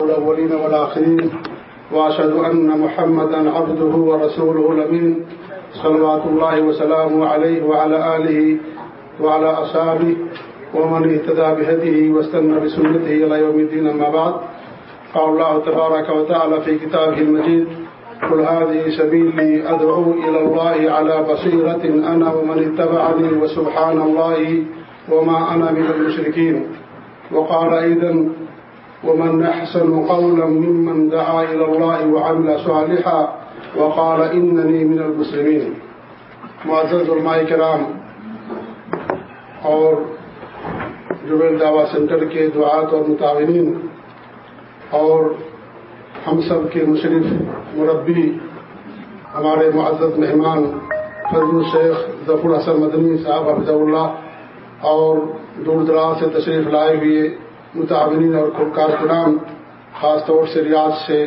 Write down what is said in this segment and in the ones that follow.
الأولين والآخرين وأشهد أن محمدا عبده ورسوله الأمين صلوات الله وسلامه عليه وعلى آله وعلى أصحابه ومن اهتدى بهديه واستنى بسنته إلى يوم الدين. أما بعد، قال الله تبارك وتعالى في كتابه المجيد: قل هذه سبيلي أدعو إلى الله على بصيرة أنا ومن اتبعني وسبحان الله وما أنا من المشركين. وقال أيضا: ومن أحسن قولا ممن دعا إلى الله وعمل صالحا وقال إنني من المسلمين. معزز علماء کرام اور جبیل دعویٰ سینٹر کے دعات اور متعاونین اور ہم سب کے مشرف مربی ہمارے معزز مہمان فضیلۃ الشیخ ظفر-ul-Hasan مدنی صاحب حفظہ اللہ اور دور دراز سے تشریف لائے ہوئے متعاونین اور کارکنان، خاص طور سے ریاض سے،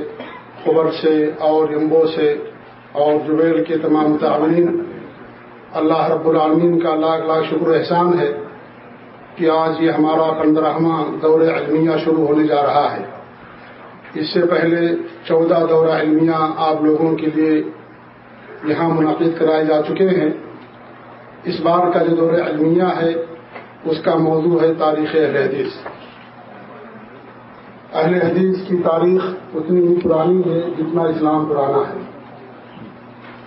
خبر سے اور یمبو سے اور جبیل کے تمام متعاونین، اللہ رب العالمین کا لاکھ لاکھ شکر و احسان ہے کہ آج یہ ہمارا 15واں دورہ علمیہ شروع ہونے جا رہا ہے۔ اس سے پہلے 14 دورہ علمیہ آپ لوگوں کے لیے یہاں منعقد کرائے جا چکے ہیں۔ اس بار کا جو دورہ علمیہ ہے اس کا موضوع ہے تاریخ اہل حدیث۔ اہل حدیث کی تاریخ اتنی ہی پرانی ہے جتنا اسلام پرانا ہے۔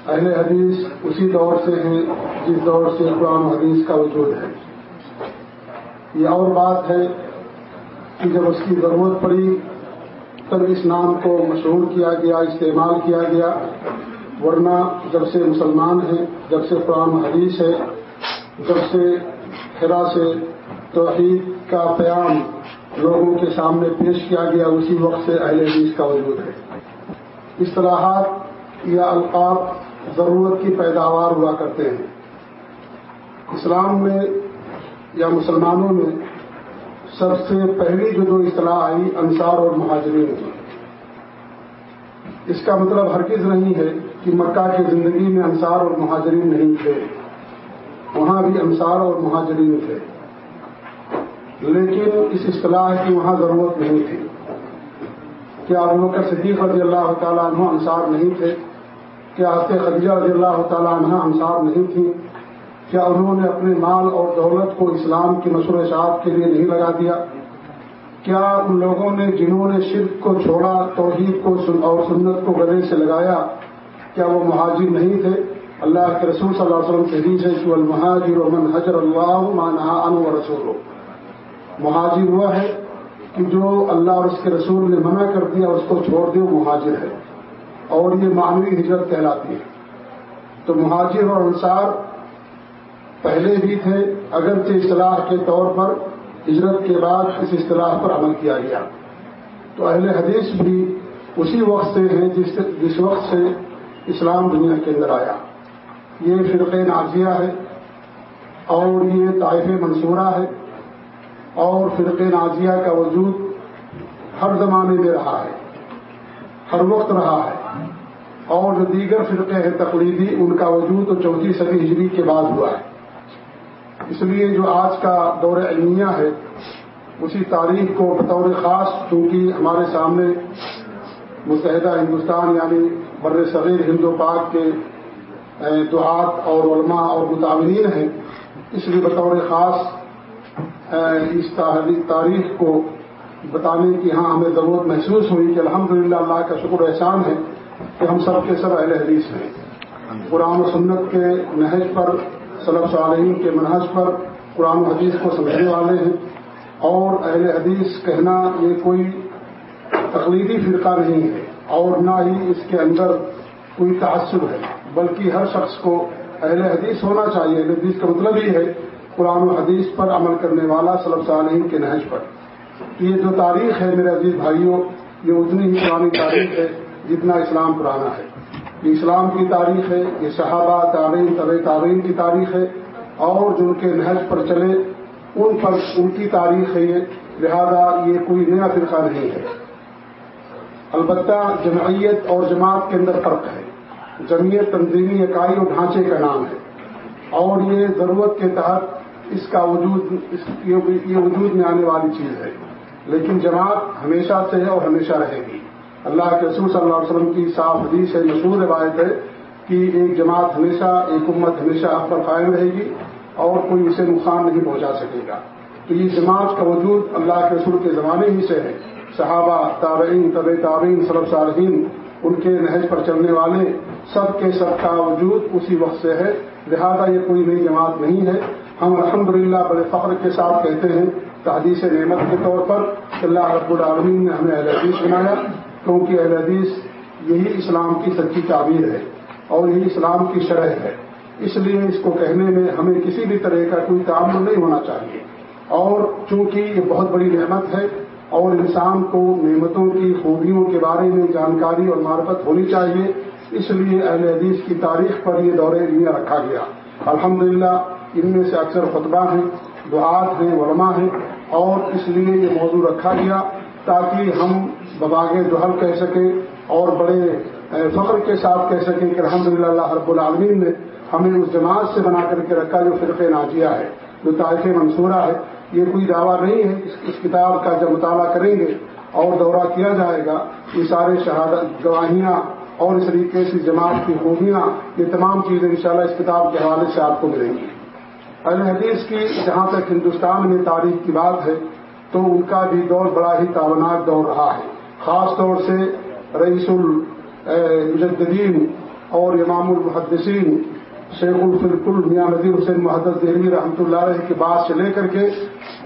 اہل حدیث اسی دور سے ہیں جس دور سے قرآن و حدیث کا وجود ہے۔ یہ اور بات ہے کہ جب اس کی ضرورت پڑی تب اس نام کو مشہور کیا گیا، استعمال کیا گیا، ورنہ جب سے مسلمان ہیں، جب سے قرآن و حدیث ہے، جب سے حرا سے توحید کا پیام لوگوں کے سامنے پیش کیا گیا، اسی وقت سے اہل حدیث کا وجود ہے۔ اصطلاحات یا القاب ضرورت کی پیداوار ہوا کرتے ہیں۔ اسلام میں یا مسلمانوں میں سب سے پہلی جو 2 اصطلاح آئی انصار اور مہاجرین کی۔ اس کا مطلب ہرگز نہیں ہے کہ مکہ کی زندگی میں انصار اور مہاجرین نہیں تھے، وہاں بھی انصار اور مہاجرین تھے، لیکن اس اصطلاح کی وہاں ضرورت نہیں تھی۔ کیا ابوبکر صدیق رضی اللہ تعالیٰ عنہ انصار نہیں تھے؟ کیا حضرت خدیجہ رضی اللہ تعالیٰ عنہ انصار نہیں تھیں؟ کیا انہوں نے اپنے مال اور دولت کو اسلام کی نشر و اشاعت کے لیے نہیں لگا دیا؟ کیا ان لوگوں نے جنہوں نے شرک کو چھوڑا، توحید کو اور سنت کو گلے سے لگایا، کیا وہ مہاجر نہیں تھے؟ اللہ کے رسول صلی اللہ علیہ وسلم کی حدیث ہے کہ المہاجر من حجر اللہ ما نہى عنہ ورسولہ۔ مہاجر وہ ہے کہ جو اللہ اور اس کے رسول نے منع کر دیا اس کو چھوڑ دے، وہ مہاجر ہے، اور یہ معنوی ہجرت کہلاتی ہے۔ تو مہاجر اور انصار پہلے بھی تھے، اگرچہ اصطلاح کے طور پر ہجرت کے بعد اس اصطلاح پر عمل کیا گیا۔ تو اہل حدیث بھی اسی وقت سے ہیں جس وقت سے اسلام دنیا کے اندر آیا۔ یہ فرقہ ناجیہ ہے اور یہ طائف منصورہ ہے، اور فرقہ ناجیہ کا وجود ہر زمانے میں رہا ہے، ہر وقت رہا ہے، اور جو دیگر فرقے ہیں تقلیدی ان کا وجود تو 4 صدی ہجری کے بعد ہوا ہے۔ اس لیے جو آج کا دورہ علمیہ ہے اسی تاریخ کو بطور خاص، چونکہ ہمارے سامنے متحدہ ہندوستان یعنی بر صغیر ہند و پاک کے دعات اور علماء اور متعاونین ہیں، اس لیے بطور خاص اس تاریخ کو بتانے کی ہاں ہمیں ضرورت محسوس ہوئی کہ الحمدللہ اللہ کا شکر احسان ہے کہ ہم سب کے سب اہل حدیث ہیں، قرآن و سنت کے نہج پر، سلف صالحین کے منہج پر قرآن و حدیث کو سمجھنے والے ہیں۔ اور اہل حدیث کہنا یہ کوئی تقلیدی فرقہ نہیں ہے اور نہ ہی اس کے اندر کوئی تعصب ہے، بلکہ ہر شخص کو اہل حدیث ہونا چاہیے۔ اہل حدیث کا مطلب ہی ہے قرآن و حدیث پر عمل کرنے والا، سلف صالحین کے نہج پر۔ یہ جو تاریخ ہے میرے عزیز بھائیوں، یہ اتنی ہی پرانی تاریخ ہے جتنا اسلام پرانا ہے۔ یہ اسلام کی تاریخ ہے، یہ صحابہ، تابعین، تبع تابعین کی تاریخ ہے، اور جن کے نہج پر چلے ان کی تاریخ ہے یہ، لہذا یہ کوئی نیا فرقہ نہیں ہے۔ البتہ جمعیت اور جماعت کے اندر فرق ہے۔ جمعیت تنظیمی اکائی اور ڈھانچے کا نام ہے، اور یہ ضرورت کے تحت اس کا وجود یہ وجود میں آنے والی چیز ہے، لیکن جماعت ہمیشہ سے ہے اور ہمیشہ رہے گی۔ اللہ کے رسول صلی اللہ علیہ وسلم کی صاف حدیث ہے، مشہور روایت ہے کہ ایک جماعت ہمیشہ، ایک امت ہمیشہ حق پر قائم رہے گی اور کوئی اسے نقصان نہیں پہنچا سکے گا۔ تو یہ جماعت کا وجود اللہ کے رسول کے زمانے ہی سے ہے۔ صحابہ، تابعین، تبع تابعین، سلف صالحین، ان کے نہج پر چلنے والے سب کے سب کا وجود اسی وقت سے ہے، لہذا یہ کوئی نئی جماعت نہیں ہے۔ ہم الحمدللہ بڑے فخر کے ساتھ کہتے ہیں تحدیث نعمت کے طور پر کہ اللہ رب العالمین نے ہمیں اہل حدیث بنایا، کیونکہ اہل حدیث یہی اسلام کی سچی تعبیر ہے اور یہی اسلام کی شرح ہے۔ اس لیے اس کو کہنے میں ہمیں کسی بھی طرح کا کوئی تعامل نہیں ہونا چاہیے، اور چونکہ یہ بہت بڑی نعمت ہے اور انسان کو نعمتوں کی خوبیوں کے بارے میں جانکاری اور معرفت ہونی چاہیے، اس لیے اہل حدیث کی تاریخ پر یہ دورہ علمیہ رکھا گیا۔ الحمدللہ ان میں سے اکثر خطبہ ہیں، دعات ہیں، علماء ہیں، اور اس لیے یہ موضوع رکھا گیا تاکہ ہم بباغ دہل کہہ سکیں اور بڑے فخر کے ساتھ کہہ سکیں کہ الحمدللہ اللہ رب العالمین نے ہمیں اس جماعت سے بنا کر کے رکھا جو فرقہ ناجیہ ہے، جو طائف منصورہ ہے۔ یہ کوئی دعویٰ نہیں ہے، اس کتاب کا جب مطالعہ کریں گے اور دورہ کیا جائے گا، یہ سارے شہادت گواہیاں اور اس طریقے سے جماعت کی خوبیاں، یہ تمام چیزیں انشاءاللہ اس کتاب کے حوالے سے آپ کو ملیں گی۔ اہل حدیث کی جہاں تک ہندوستان میں تاریخ کی بات ہے تو ان کا بھی دور بڑا ہی تابناک دور رہا ہے، خاص طور سے رئیس المجددین اور امام المحدثین شیخ الفرقل میاں نذیر حسین محدث دہلوی رحمۃ اللہ علیہ کے بعد سے لے کر کے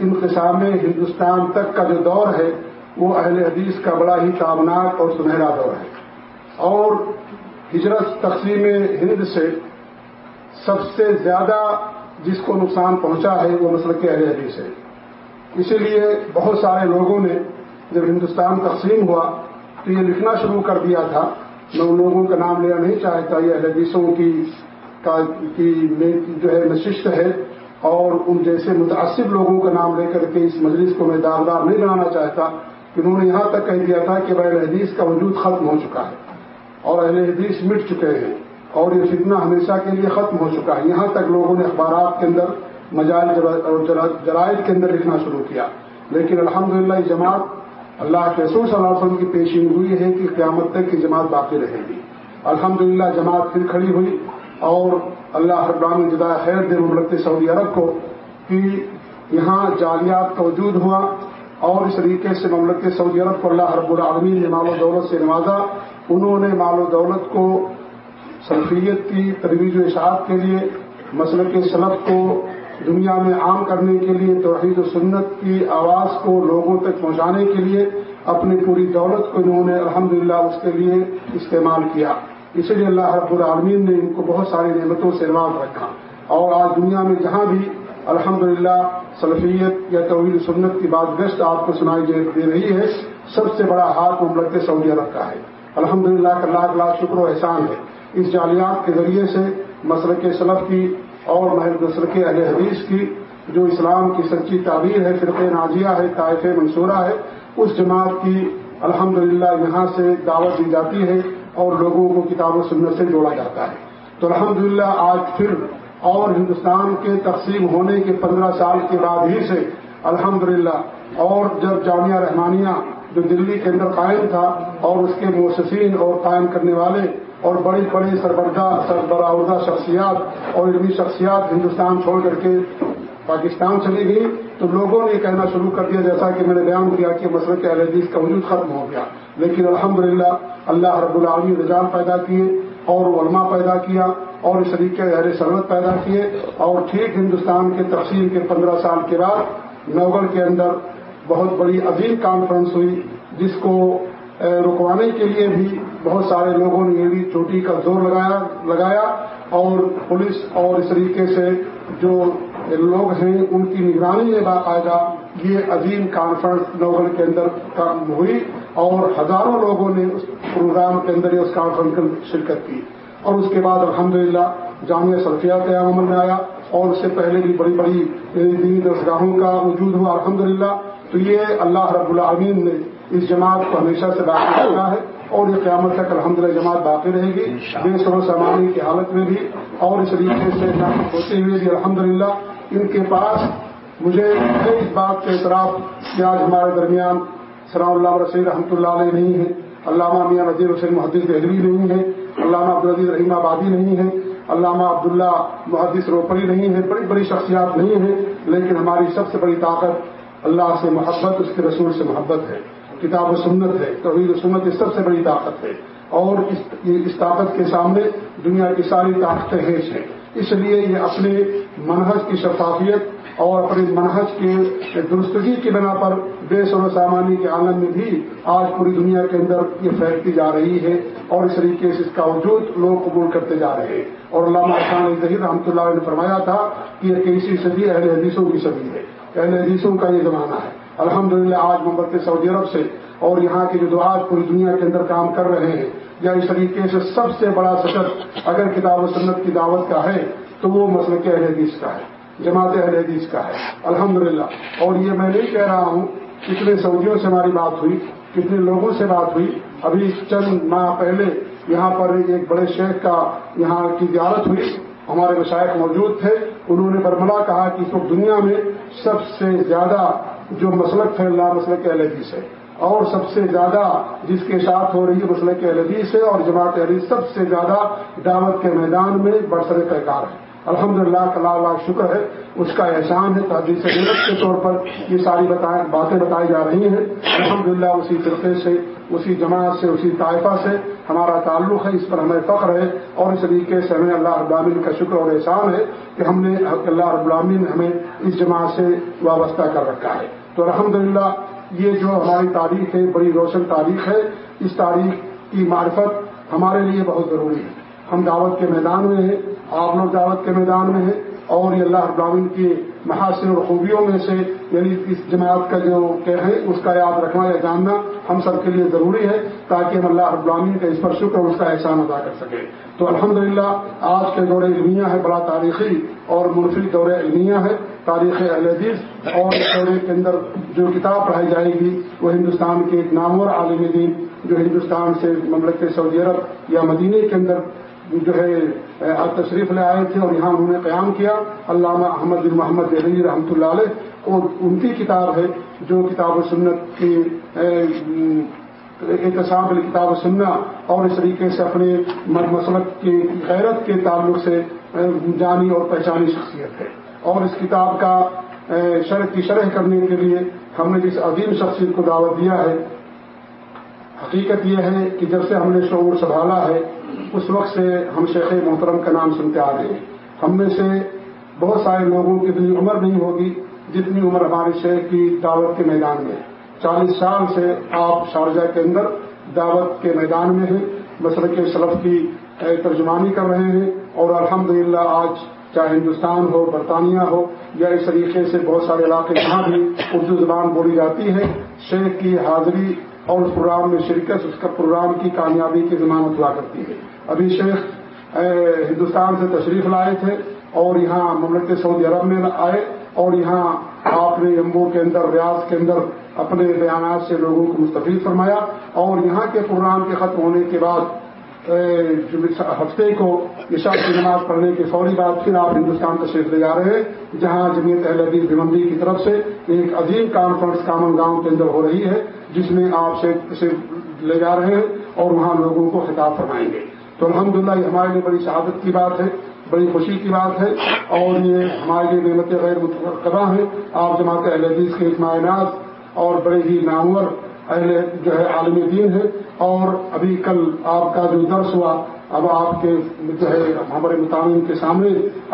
انقسام ہندوستان تک کا جو دور ہے وہ اہل حدیث کا بڑا ہی تابناک اور سنہرا دور ہے، اور ہجرت تقسیم ہند سے سب سے زیادہ جس کو نقصان پہنچا ہے وہ مسلک اہل حدیث ہے۔ اسی لیے بہت سارے لوگوں نے جب ہندوستان تقسیم ہوا تو یہ لکھنا شروع کر دیا تھا، میں ان لوگوں کا نام لینا نہیں چاہتا، یہ اہل حدیثوں کی جو ہے نشست ہے، اور ان جیسے متعصب لوگوں کا نام لے کر کے اس مجلس کو میں داغدار نہیں بنانا چاہتا، کہ انہوں نے یہاں تک کہہ دیا تھا کہ اہل حدیث کا وجود ختم ہو چکا ہے اور اہل حدیث مٹ چکے ہیں اور یہ فتنہ ہمیشہ کے لیے ختم ہو چکا ہے۔ یہاں تک لوگوں نے اخبارات کے اندر، مجال اور جرائد کے اندر لکھنا شروع کیا، لیکن الحمدللہ یہ جماعت اللہ کے رسول صلی اللہ علیہ وسلم کی پیشین ہوئی ہے کہ قیامت تک کی جماعت باقی رہے گی۔ الحمدللہ جماعت پھر کھڑی ہوئی، اور اللہ رب العالمین جزائے خیر دے مملکت سعودی عرب کو کہ یہاں جالیات کا وجود ہوا، اور اس طریقے سے مملکت سعودی عرب کو اللہ رب العالمین نے مال و دولت سے نوازا۔ انہوں نے مال و دولت کو سلفیت کی ترویج و اشاعت کے لیے، مسلک سلف کو دنیا میں عام کرنے کے لیے، توحید و سنت کی آواز کو لوگوں تک پہنچانے کے لیے اپنی پوری دولت کو انہوں نے الحمدللہ اس کے لیے استعمال کیا۔ اسی لیے اللہ رب العالمین نے ان کو بہت ساری نعمتوں سے نواز رکھا، اور آج دنیا میں جہاں بھی الحمدللہ سلفیت یا توحید و سنت کی بات گشت آپ کو سنائی دے رہی ہے، سب سے بڑا ہاتھ مملکت سعودی عرب کا ہے۔ الحمدللہ کا لاکھ لاکھ شکر و احسان ہے۔ اس جالیات کے ذریعے سے مسلک سلف کی اور مسلک اہل حدیث کی جو اسلام کی سچی تعبیر ہے، فرقہ ناجیہ ہے، طائف منصورہ ہے، اس جماعت کی الحمدللہ یہاں سے دعوت دی جاتی ہے اور لوگوں کو کتاب و سنت سے جوڑا جاتا ہے۔ تو الحمدللہ آج پھر اور ہندوستان کے تقسیم ہونے کے 15 سال کے بعد ہی سے الحمدللہ، اور جب جامعہ رحمانیہ جو دلی کے اندر قائم تھا اور اس کے مؤسسین اور قائم کرنے والے اور بڑی بڑی سربراہ شخصیات اور علمی شخصیات ہندوستان چھوڑ کر کے پاکستان چلی گئی، تو لوگوں نے کہنا شروع کر دیا، جیسا کہ میں نے بیان کیا کہ مسلک اہل حدیث کا وجود ختم ہو گیا۔ لیکن الحمدللہ اللہ رب العالمین رجال پیدا کیے اور علماء پیدا کیا اور اس طریقے اہل سنت پیدا کیے، اور ٹھیک ہندوستان کے تقسیم کے 15 سال کے بعد نوگڑھ کے اندر بہت بڑی عظیم کانفرنس ہوئی، جس کو رکوانے کے لیے بھی بہت سارے لوگوں نے ایڑی چوٹی کا زور لگایا، اور پولیس اور اس طریقے سے جو لوگ ہیں ان کی نگرانی میں باقاعدہ یہ عظیم کانفرنس نوگڑھ کے اندر ہوئی، اور ہزاروں لوگوں نے اس پروگرام کے اندر اس کانفرنس میں شرکت کی۔ اور اس کے بعد الحمدللہ جامعہ سلفیہ قیام عمل میں آیا، اور اس سے پہلے بھی بڑی بڑی دینی درسگاہوں کا وجود ہوا الحمدللہ۔ تو یہ اللہ رب العالمین نے اس جماعت کو ہمیشہ سے باقی رکھا ہے، اور یہ قیامت تک الحمدللہ جماعت باقی رہے گی، بے سر و سامانی کی حالت میں بھی، اور اس طریقے سے ہوتے ہوئے بھی الحمدللہ ان کے پاس مجھے اس بات کا اعتراف کہ آج ہمارے درمیان ثناء اللہ رسول رحمۃ اللہ علیہ نہیں ہے، علامہ میاں نذیر حسین محدث دہلوی نہیں ہے، علامہ عبدالعزیز رحیم آبادی نہیں ہے، علامہ عبداللہ محدث روپڑی نہیں ہے، بڑی بڑی شخصیات نہیں ہیں، لیکن ہماری سب سے بڑی طاقت اللہ سے محبت، اس کے رسول سے محبت ہے، کتاب و سنت ہے، توحید و سنت کی سب سے بڑی طاقت ہے، اور اس طاقت کے سامنے دنیا کی ساری طاقتیں ہیچ ہیں۔ اس لیے یہ اپنے منہج کی شفافیت اور اپنے منہج کے درستگی کی بنا پر بے سر و سامانی کے عالم میں بھی آج پوری دنیا کے اندر یہ پھیلتی جا رہی ہے، اور اس طریقے سے اس کا وجود لوگ قبول کرتے جا رہے ہیں۔ اور علامہ حسن رحمۃ اللہ علیہ نے فرمایا تھا کہ یہ 21ویں صدی اہل حدیثوں کی صدی ہے، اہل حدیثوں کا یہ زمانہ ہے۔ الحمدللہ آج مملکت سعودی عرب سے اور یہاں کے جو دعات پوری دنیا کے اندر کام کر رہے ہیں، یا اس طریقے سے سب سے بڑا سشد اگر کتاب و سنت کی دعوت کا ہے تو وہ مسلک اہل حدیث کا ہے، جماعت اہل حدیث کا ہے الحمدللہ۔ اور یہ میں نہیں کہہ رہا ہوں، کتنے سعودیوں سے ہماری بات ہوئی، کتنے لوگوں سے بات ہوئی۔ ابھی چند ماہ پہلے یہاں پر ایک بڑے شیخ کا یہاں کی زیارت ہوئی، ہمارے مشائخ موجود تھے، انہوں نے برملا کہا کہ اس وقت دنیا میں سب سے زیادہ جو مسلک پھیل رہا مسلک اہل حدیث ہے، اور سب سے زیادہ جس کے ساتھ ہو رہی ہے مسلک اہل حدیث ہے، اور جماعت اہل حدیث سب سے زیادہ دعوت کے میدان میں برسر پیکار ہے۔ الحمدللہ اللہ شکر ہے، اس کا احسان ہے، تحدیث محنت کے طور پر یہ ساری باتیں بتائی جا رہی ہیں۔ الحمدللہ اسی فرقے سے، اسی جماعت سے، اسی طائفہ سے ہمارا تعلق ہے، اس پر ہمیں فخر ہے، اور اس طریقے سے ہمیں اللہ رب العالمین کا شکر اور احسان ہے کہ ہم نے اللہ رب العالمین ہمیں اس جماعت سے وابستہ کر رکھا ہے۔ تو الحمدللہ یہ جو ہماری تاریخ ہے بڑی روشن تاریخ ہے، اس تاریخ کی معرفت ہمارے لیے بہت ضروری ہے۔ ہم دعوت کے میدان میں ہیں، آپ لوگ دعوت کے میدان میں ہیں، اور یہ اللہ رب العالمین کی محاسن اور خوبیوں میں سے یعنی اس جماعت کا جو کہ ہے اس کا یاد رکھنا یا جاننا ہم سب کے لیے ضروری ہے، تاکہ ہم اللہ رب العالمین کا اس پر شکر اور اس کا احسان ادا کر سکیں۔ تو الحمدللہ آج کے دورہ علمیہ ہے، بڑا تاریخی اور منفرد دورہ علمیہ ہے، تاریخ اہل حدیث، اور اس دورے کے اندر جو کتاب پڑھائی جائے گی وہ ہندوستان کے ایک نامور عالم دین جو ہندوستان سے مملکت سعودی عرب یا مدینے کے اندر جو ہے تشریف لے آئے تھے، اور یہاں انہوں نے قیام کیا، علامہ احمد بن محمد دہلوی رحمۃ اللہ علیہ، اور ان کی کتاب ہے جو کتاب و سنت کی اعتصام کتاب و سنت، اور اس طریقے سے اپنے مسلک کی غیرت کے تعلق سے جانی اور پہچانی شخصیت ہے۔ اور اس کتاب کا شرح کرنے کے لیے ہم نے جس عظیم شخصیت کو دعوت دیا ہے، حقیقت یہ ہے کہ جب سے ہم نے شعور سنبھالا ہے اس وقت سے ہم شیخ محترم کا نام سنتے آ رہے ہیں۔ ہم میں سے بہت سارے لوگوں کی اتنی عمر نہیں ہوگی جتنی عمر ہمارے شیخ کی دعوت کے میدان میں ہے۔ 40 سال سے آپ شارجہ کے اندر دعوت کے میدان میں ہیں، مسلک سلف کی ترجمانی کر رہے ہیں، اور الحمدللہ آج چاہے ہندوستان ہو، برطانیہ ہو، یا اس طریقے سے بہت سارے علاقے جہاں بھی اردو زبان بولی جاتی ہے، شیخ کی حاضری اور اس پروگرام میں شرکت اس کا پروگرام کی کامیابی کی ضمانت ہوا کرتی ہے۔ ابھی شیخ ہندوستان سے تشریف لائے تھے، اور یہاں مملکت سعودی عرب میں آئے، اور یہاں آپ نے یمبو کے اندر، ریاض کے اندر اپنے بیانات سے لوگوں کو مستفید فرمایا، اور یہاں کے پروگرام کے ختم ہونے کے بعد ہفتے کو عشاء کی نماز پڑھنے کے فوری بعد پھر آپ ہندوستان تشریف لے جا رہے ہیں، جہاں جمعیت اہل حدیث بھیونڈی کی طرف سے ایک عظیم کانفرنس کامن گاؤں کے اندر ہو رہی ہے، جس میں آپ سے تشریف لے جا رہے ہیں اور وہاں لوگوں کو خطاب فرمائیں گے۔ تو الحمدللہ یہ ہمارے لیے بڑی سعادت کی بات ہے، بڑی خوشی کی بات ہے، اور یہ ہمارے لیے نعمت غیر متقبہ ہے۔ آپ جماعت اہل حدیث کے اجماع ناز اور بڑے ہی نامور اہل جو ہے عالم دین ہے، اور ابھی کل آپ کا جو درس ہوا، اب آپ کے جو ہے ہمارے متعلم کے سامنے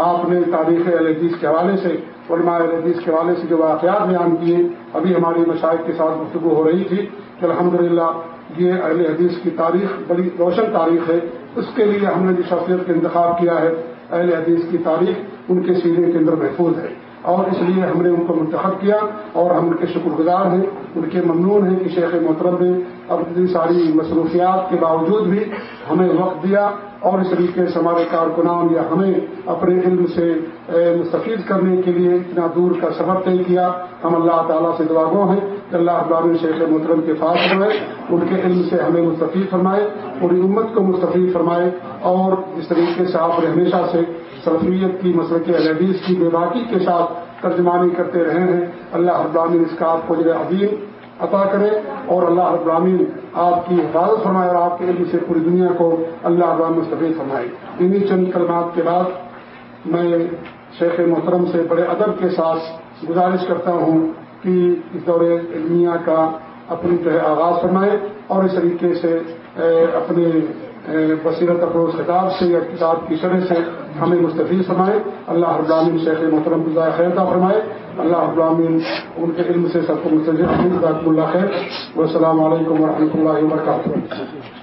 آپ نے تاریخ اہل حدیث کے حوالے سے، علماء اہل حدیث کے حوالے سے جو واقعات بیان کیے، ابھی ہماری مشائخ کے ساتھ گفتگو ہو رہی تھی کہ الحمدللہ یہ اہل حدیث کی تاریخ بڑی روشن تاریخ ہے۔ اس کے لیے ہم نے جس شخصیت کا انتخاب کیا ہے، اہل حدیث کی تاریخ ان کے سینے کے اندر محفوظ ہے، اور اس لیے ہم نے ان کو منتخب کیا، اور ہم ان کے شکر گزار ہیں، ان کے ممنون ہیں کہ شیخ محترم نے اپنی ساری مصروفیات کے باوجود بھی ہمیں وقت دیا، اور اس طریقے سے ہمارے کارکنان یا ہمیں اپنے علم سے مستفید کرنے کے لیے اتنا دور کا سفر طے کیا۔ ہم اللہ تعالیٰ سے دعا گو ہیں کہ اللہ تعالیٰ شیخ محترم کے پاس فرمائے، ان کے علم سے ہمیں مستفید فرمائے، پوری امت کو مستفید فرمائے، اور اس طریقے سے آپ نے ہمیشہ سے سلفیت کی مسلک اہل حدیث کی بے باکی کے ساتھ ترجمانی کرتے رہے ہیں. اللہ رب العالمین اس کا آپ کو اجر عظیم عطا کرے اور اللہ رب العالمین آپ کی حفاظت فرمائے اور آپ کے علم سے پوری دنیا کو اللہ رب العالمین مستفید فرمائے. انہی چند کلمات کے بعد میں شیخ محترم سے بڑے ادب کے ساتھ گزارش کرتا ہوں کہ اس دورے علمیہ کا اپنی جو ہے آغاز فرمائے اور اس طریقے سے اپنے بصیرت افروز خطاب سے یا کتاب کی شرح سے ہمیں مستفید فرمائے. اللہ رب العالمین شیخ محترم کو جزائے خیر عطا فرمائے. اللہ رب العالمین ان کے علم سے سب کو مستفید. جزاکم اللہ خیر. والسلام علیکم ورحمۃ اللہ وبرکاتہ.